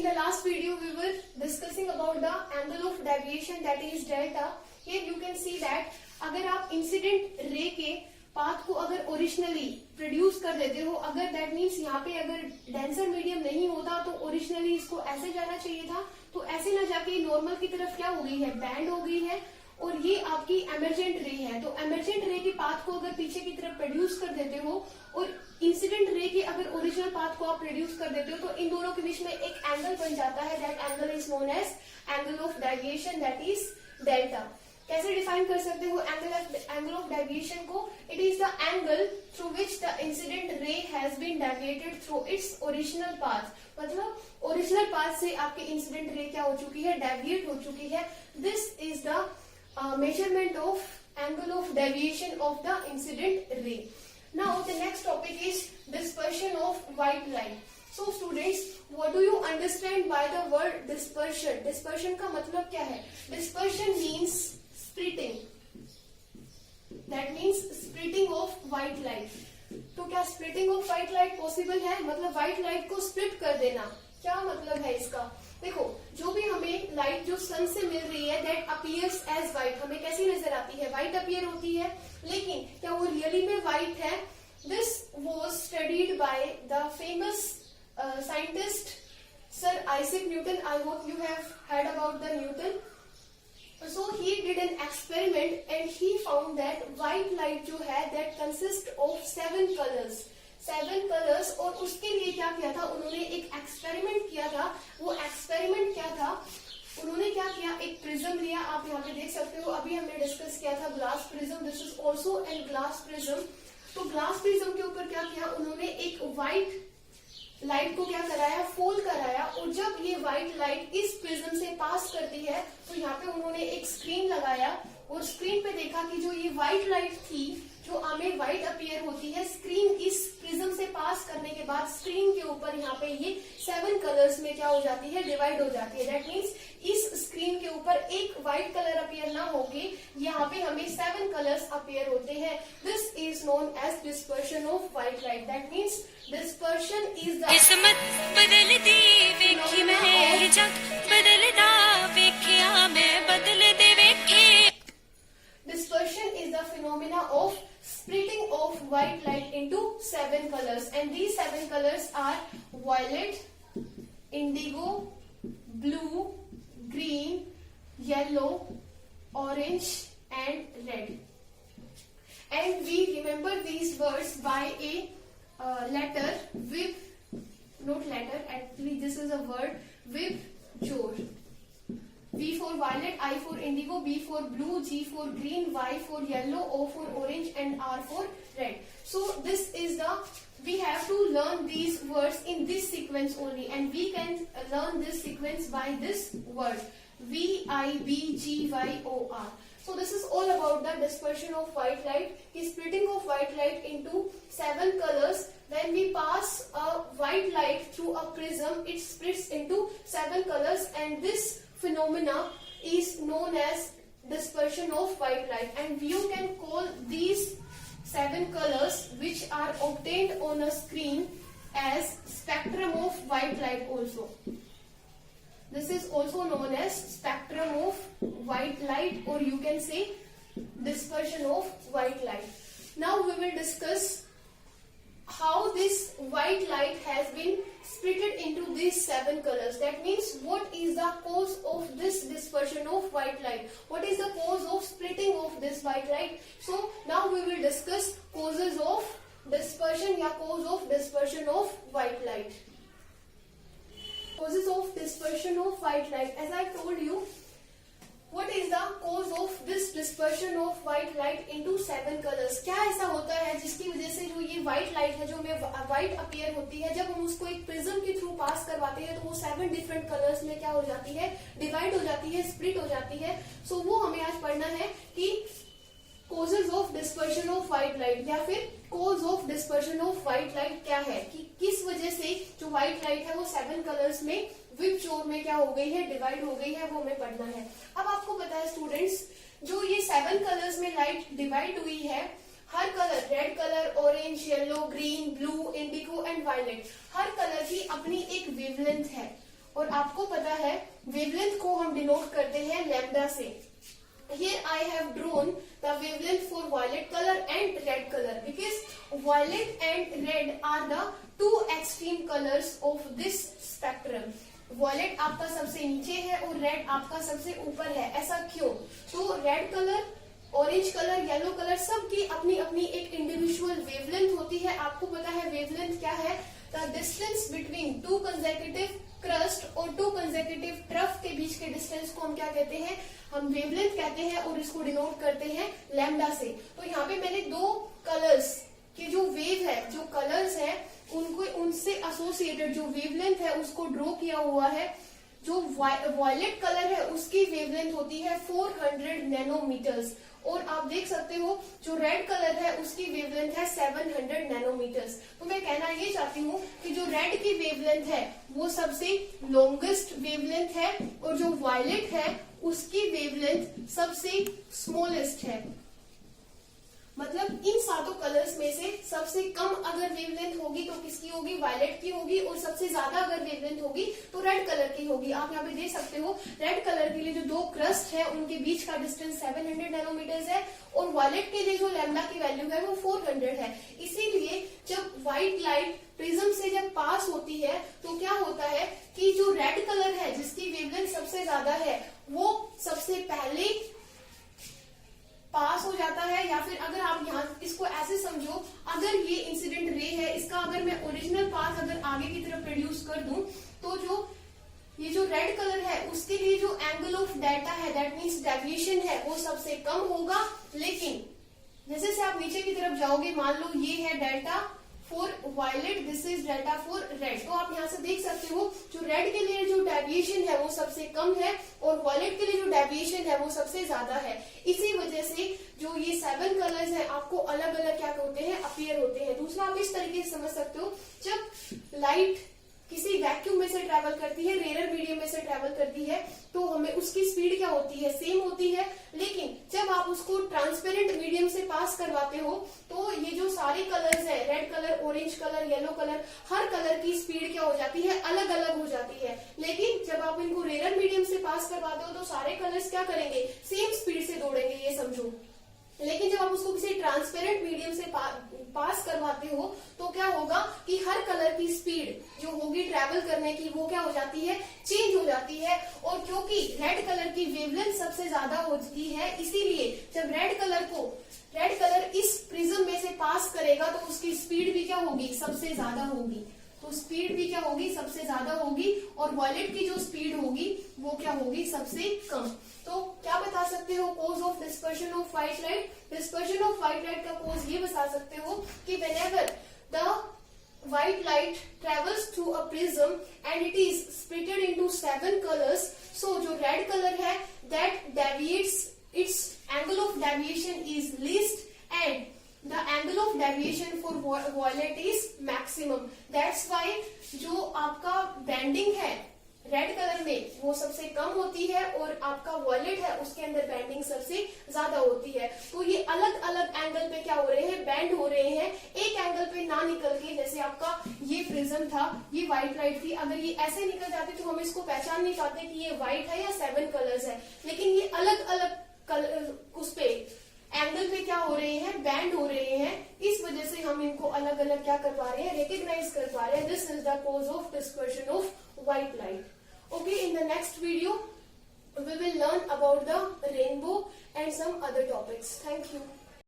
in the last video we were discussing about the angle of deviation, that is delta. Here you can see that अगर आप incident ray के path को अगर originally produce कर देते हो, अगर दैट मीन्स यहाँ पे अगर डेंसर मीडियम नहीं होता तो ओरिजिनली इसको ऐसे जाना चाहिए था, तो ऐसे ना जाके नॉर्मल की तरफ क्या हो गई है, बैंड हो गई है, और ये आपकी एमरजेंट रे है। तो एमरजेंट रे के पाथ को अगर पीछे की तरफ प्रोड्यूस कर देते हो और इंसिडेंट रे के अगर ओरिजिनल पाथ को आप प्रोड्यूस कर देते हो, तो इन दोनों के बीच में एक एंगल बन जाता है। That angle is known as angle of deviation, that is delta. कैसे डिफाइन कर सकते हो एंगल ऑफ डेविएशन को? It is the angle through which the incident ray has been deviated through its original path. मतलब original path से आपके incident ray क्या हो चुकी है, डेविएट हो चुकी है। This is the measurement of angle of deviation of the incident ray. Now the next topic is dispersion of white light. So students, what do you understand by the word dispersion? Dispersion का मतलब क्या है? Dispersion means splitting. That means splitting of white light. तो क्या splitting of white light possible है? मतलब white light को split कर देना, क्या मतलब है इसका? देखो, जो भी हमें लाइट जो सन से मिल रही है दैट अपीयर्स एज व्हाइट, हमें कैसी नजर आती है, व्हाइट अपीयर होती है, लेकिन क्या वो रियली में व्हाइट है? This was studied by the famous scientist sir Isaac Newton. I hope you have heard about the Newton. So he did an experiment and he found that white light जो है that consists of 7 colors. 7 colours. और उसके लिए क्या किया था उन्होंने, एक एक्सपेरिमेंट किया था। वो एक्सपेरिमेंट क्या था, उन्होंने क्या किया, एक प्रिज्म लिया, आप यहाँ पे देख सकते हो, अभी हमने डिस्कस किया था glass prism. This is also an glass prism. तो ग्लास प्रिज्म के ऊपर क्या किया उन्होंने, एक व्हाइट लाइट को क्या कराया, फोल्ड कराया, और जब ये व्हाइट लाइट इस प्रिज्म से पास करती है तो यहाँ पे उन्होंने एक स्क्रीन लगाया, और स्क्रीन पे देखा कि जो ये व्हाइट लाइट थी जो हमें व्हाइट अपीयर होती है, स्क्रीन इस प्रिज्म से पास करने के बाद स्क्रीन के ऊपर यहाँ पे ये 7 कलर्स में क्या हो जाती है, डिवाइड हो जाती है। दैट मीन्स इस स्क्रीन के ऊपर एक व्हाइट कलर अपीयर ना होके यहाँ पे हमें 7 कलर्स अपीयर होते हैं। This is known as dispersion of white light. That means dispersion is the किस्मत बदल दी वेखी मैं जग बदलदा वेखिया मैं बदल दे वेखे। Dispersion is the phenomena of splitting of white light into 7 colors, and these 7 colors are violet, indigo, blue, green, yellow, orange and red. And we remember these words by a letter with, not letter, actually this is a word, with jor. V for violet, I for indigo, B for blue, G for green, Y for yellow, O for orange and R for red. So this is the, we have to learn these words in this sequence only, and we can learn this sequence by this word V, I, B, G, Y, O, R. So this is all about the dispersion of white light, is splitting of white light into 7 colors. When we pass a white light through a prism, it splits into 7 colors, and this phenomena is known as dispersion of white light. And you can call these 7 colors which are obtained on a screen as spectrum of white light also. This is also known as spectrum of white light, or you can say dispersion of white light. Now we will discuss how this white light has been splitted into these 7 colors. That means what is the cause of this dispersion of white light? What is the cause of splitting of this white light? So now we will discuss causes of dispersion या cause of dispersion of white light. Causes of dispersion of white light. As I told you, what is the cause of this dispersion of white light into 7 colors? क्या ऐसा होता है जिसकी वजह से जो ये white light है जो हमें white appear होती है, जब हम उसको एक prism के थ्रू पास करवाते हैं तो वो 7 different colors में क्या हो जाती है, डिवाइड हो जाती है, स्प्लिट हो जाती है। सो वो हमें आज पढ़ना है कि causes of dispersion of white light या फिर cause of dispersion of white light क्या है, कि किस वजह से जो white light है वो 7 colors में विथ जोर में क्या हो गई है, डिवाइड हो गई है, वो हमें पढ़ना है। अब आपको पता है स्टूडेंट्स, जो ये 7 कलर्स में लाइट डिवाइड हुई है, हर colour, red colour, orange, yellow, green, blue, indigo and violet, हर कलर की अपनी एक वेवलेंथ है, और आपको पता है वेवलेंथ को हम डिनोट करते हैं लैम्डा से। Here I have drawn the wavelength for violet color and red color because violet and red are the two extreme colors of this spectrum. Violet आपका सबसे नीचे है और red आपका सबसे ऊपर है। ऐसा क्यों? तो red color, orange colour, yellow colour सबकी अपनी अपनी एक इंडिविजुअल वेवलेंथ होती है। आपको पता है वेवलेंथ क्या है? The distance between two consecutive crust और टू कंसेक्यूटिव ट्रफ के बीच के डिस्टेंस को हम क्या कहते हैं? हम वेवलेंथ कहते हैं और इसको डिनोट करते हैं लैम्डा से। तो यहाँ पे मैंने दो कलर्स की जो वेव है, जो कलर्स है उनको, उनसे एसोसिएटेड जो वेवलेंथ है उसको ड्रॉ किया हुआ है। जो वायलेट कलर है उसकी वेवलेंथ होती है 400 नैनोमीटर्स और आप देख सकते हो जो रेड कलर है उसकी वेवलेंथ है 700 नैनोमीटर्स। तो मैं कहना ये चाहती हूँ कि जो रेड की वेवलेंथ है वो सबसे लॉन्गेस्ट वेवलेंथ है और जो वायलेट है उसकी वेवलेंथ सबसे स्मॉलेस्ट है। मतलब इन सातों कलर्स में से सबसे कम अगर वेवलेंथ होगी तो किसकी होगी? वायलेट की होगी और सबसे ज्यादा अगर वेवलेंथ होगी तो रेड कलर की होगी। आप यहाँ पे देख सकते हो रेड कलर के लिए जो दो क्रस्ट है उनके बीच का डिस्टेंस 700 नैनोमीटर्स है और वायलेट के लिए जो लैम्डा की वैल्यू है वो 400 है। इसीलिए जब व्हाइट लाइट प्रिज्म से जब पास होती है तो क्या होता है कि जो रेड कलर है जिसकी वेवलेंथ सबसे ज्यादा है वो सबसे पहले पास हो जाता है। या फिर अगर आप यहाँ इसको ऐसे समझो, अगर ये इंसिडेंट रे है, इसका अगर मैं ओरिजिनल पाथ अगर आगे की तरफ प्रोड्यूस कर दूं तो जो ये जो रेड कलर है उसके लिए जो एंगल ऑफ डेल्टा है, दैट मीन्स डेविएशन है, वो सबसे कम होगा। लेकिन जैसे से आप नीचे की तरफ जाओगे, मान लो ये है delta for violet, this is delta for red, तो आप यहाँ से देख सकते हो जो रेड के लिए जो डेविएशन है वो सबसे कम है और वायलेट के लिए जो डेविएशन है वो सबसे ज्यादा है। इसी वजह से जो ये 7 कलर्स हैं आपको अलग अलग क्या होते हैं? अपीयर होते हैं। दूसरा आप इस तरीके से समझ सकते हो, जब लाइट किसी वैक्यूम में से ट्रेवल करती है, रेयर मीडियम में से ट्रेवल करती है, तो हमें उसकी स्पीड क्या होती है? सेम होती है। लेकिन जब आप उसको ट्रांसपेरेंट मीडियम से पास करवाते हो तो ये जो सारे कलर्स है, red colour, orange colour, yellow colour, हर कलर की स्पीड क्या हो जाती है? अलग अलग हो जाती है। लेकिन जब आप इनको रेयर मीडियम से पास करवाते हो तो सारे कलर्स क्या करेंगे? सेम स्पीड से दौड़ेंगे, ये समझो। लेकिन जब आप उसको किसी ट्रांसपेरेंट मीडियम से पास करवाते हो तो क्या होगा कि हर कलर की स्पीड जो होगी ट्रेवल करने की वो क्या हो जाती है? चेंज हो जाती है। और क्योंकि रेड कलर की वेवलेंथ सबसे ज्यादा होती है, इसीलिए जब रेड कलर इस प्रिज्म में से पास करेगा तो उसकी स्पीड भी क्या होगी? सबसे ज्यादा होगी। तो स्पीड भी क्या होगी? सबसे ज्यादा होगी। और वायलेट की जो स्पीड होगी वो क्या होगी? सबसे कम। तो क्या बता सकते हो cause of dispersion of white light? Dispersion of white light का कोज ये बता सकते हो कि whenever the white light travels through a prism and it is splitted into 7 colors, so जो red color है that deviates, its angle of deviation is least and the angle of deviation for violet is maximum. That's why जो आपका bending है red colour में वो सबसे कम होती है और आपका वॉयलेट है उसके अंदर बैंडिंग सबसे ज्यादा होती है। तो ये अलग अलग एंगल पे क्या हो रहे हैं? बैंड हो रहे हैं। एक एंगल पे ना निकल के, जैसे आपका ये प्रिज्म था, ये व्हाइट लाइट थी, अगर ये ऐसे निकल जाती तो हम इसको पहचान नहीं पाते कि ये व्हाइट है या 7 कलर्स है। लेकिन ये अलग अलग कलर उस पे एंगल पे क्या हो रहे हैं? बैंड हो रहे हैं। इस वजह से हम इनको अलग अलग क्या कर पा रहे हैं? रिकॉग्नाइज कर पा रहे हैं। This is the cause of dispersion of white light. Okay, in the next video we will learn about the rainbow and some other topics. Thank you.